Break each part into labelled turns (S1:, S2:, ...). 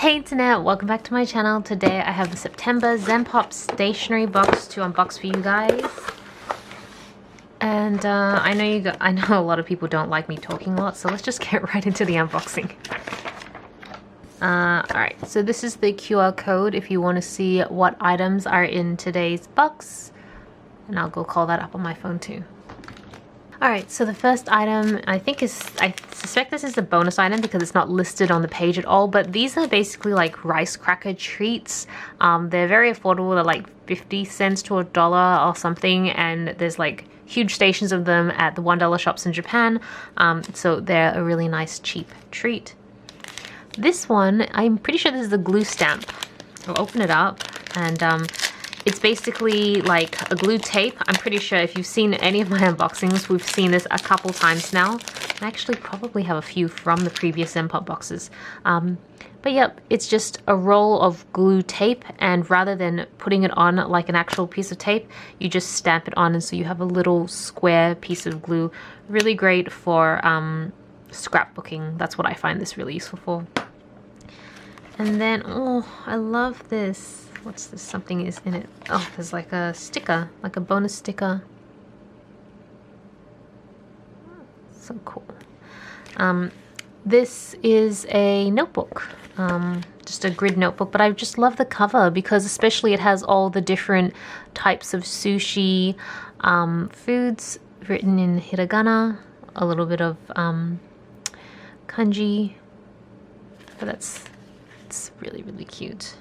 S1: Hey internet, welcome back to my channel. Today I have the September Zenpop stationery box to unbox for you guys. And I know a lot of people don't like me talking a lot, so let's just get right into the unboxing. Alright, so this is the QR code if you want to see what items are in today's box. And I'll go call that up on my phone too. Alright, so the first item I suspect this is a bonus item because it's not listed on the page at all, but these are basically like rice cracker treats. They're very affordable, they're like 50 cents to $1 or something, and there's like huge stations of them at the $1 shops in Japan, so they're a really nice cheap treat. This one, I'm pretty sure this is a glue stamp. I'll open it up and it's basically like a glue tape. I'm pretty sure if you've seen any of my unboxings, we've seen this a couple times now. I actually probably have a few from the previous Zenpop boxes. But yep, it's just a roll of glue tape, and rather than putting it on like an actual piece of tape, you just stamp it on, and so you have a little square piece of glue. Really great for scrapbooking. That's what I find this really useful for. And then, oh, I love this. What's this? Something is in it. Oh, there's like a sticker, like a bonus sticker. So cool. This is a notebook, just a grid notebook, but I just love the cover because especially it has all the different types of sushi foods written in hiragana, a little bit of kanji, but it's really, really cute.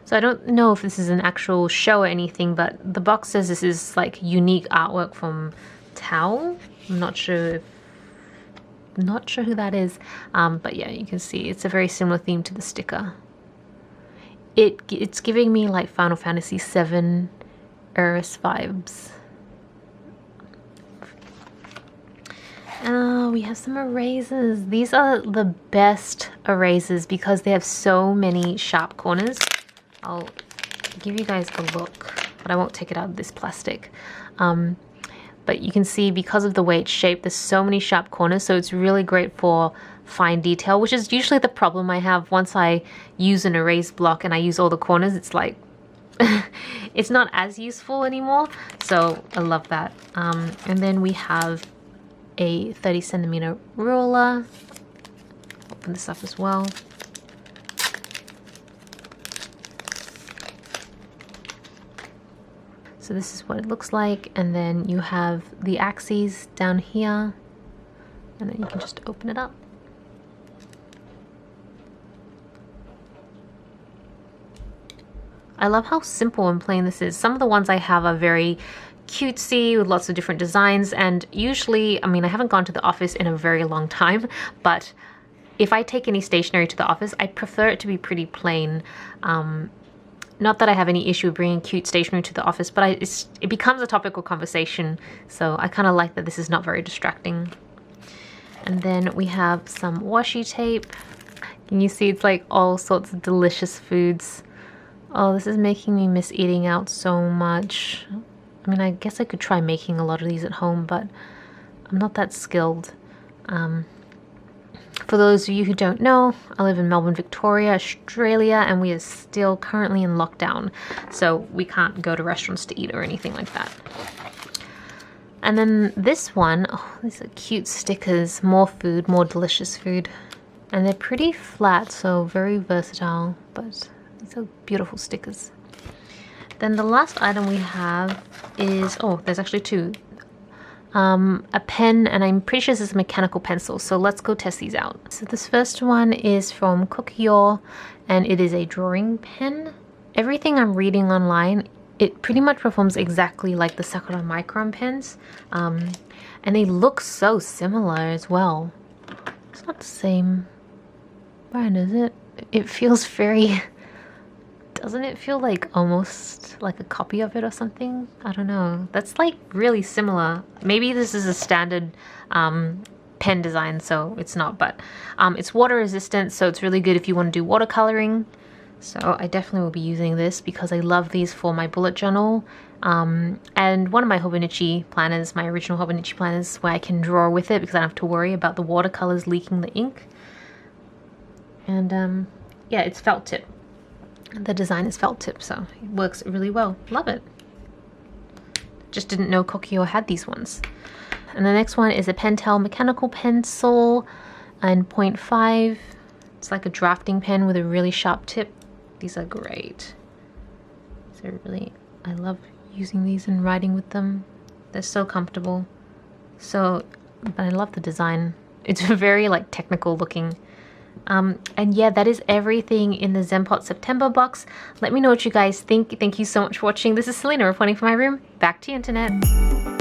S1: So I don't know if this is an actual show or anything, but the box says this is like unique artwork from Tao. I'm not sure who that is, but yeah, you can see it's a very similar theme to the sticker. It's giving me like Final Fantasy VII Eris vibes. We have some erasers. These are the best erasers because they have so many sharp corners. I'll give you guys a look, but I won't take it out of this plastic. But you can see because of the way it's shaped, there's so many sharp corners, so it's really great for fine detail, which is usually the problem I have once I use an erase block and I use all the corners. It's like, it's not as useful anymore, so I love that. And then we have a 30cm ruler. Open this up as well. So this is what it looks like, and then you have the axes down here, and then you can just open it up. I love how simple and plain this is. Some of the ones I have are very cutesy with lots of different designs, and usually, I mean, I haven't gone to the office in a very long time, but if I take any stationery to the office, I prefer it to be pretty plain. Not that I have any issue with bringing cute stationery to the office, but it becomes a topic of conversation, so I kind of like that this is not very distracting. And then we have some washi tape. Can you see it's like all sorts of delicious foods? Oh, this is making me miss eating out so much. I mean, I guess I could try making a lot of these at home, but I'm not that skilled. For those of you who don't know, I live in Melbourne, Victoria, Australia, and we are still currently in lockdown, so we can't go to restaurants to eat or anything like that. And then this one, oh, these are cute stickers, more food, more delicious food. And they're pretty flat, so very versatile, but these are beautiful stickers. Then the last item we have is, oh, there's actually two. A pen, and I'm pretty sure this is a mechanical pencil, so let's go test these out. So this first one is from Kokuyo, and it is a drawing pen. Everything I'm reading online, it pretty much performs exactly like the Sakura Micron pens, and they look so similar as well. It's not the same brand, is it? It feels very... Doesn't it feel like almost like a copy of it or something? I don't know. That's like really similar. Maybe this is a standard pen design, so it's not, but it's water resistant, so it's really good if you want to do watercoloring. So I definitely will be using this because I love these for my bullet journal. And one of my Hobonichi planners, my original Hobonichi planners, where I can draw with it because I don't have to worry about the watercolors leaking the ink. And yeah, it's felt tip. The design is felt tip, so it works really well. Love it. Just didn't know Kokuyo had these ones. And the next one is a Pentel mechanical pencil and 0.5. It's like a drafting pen with a really sharp tip. These are great. So really, I love using these and writing with them. They're so comfortable. But I love the design. It's very like technical looking. And yeah, that is everything in the Zenpop September box. Let me know what you guys think. Thank you so much for watching. This is Celina reporting from my room. Back to you, internet.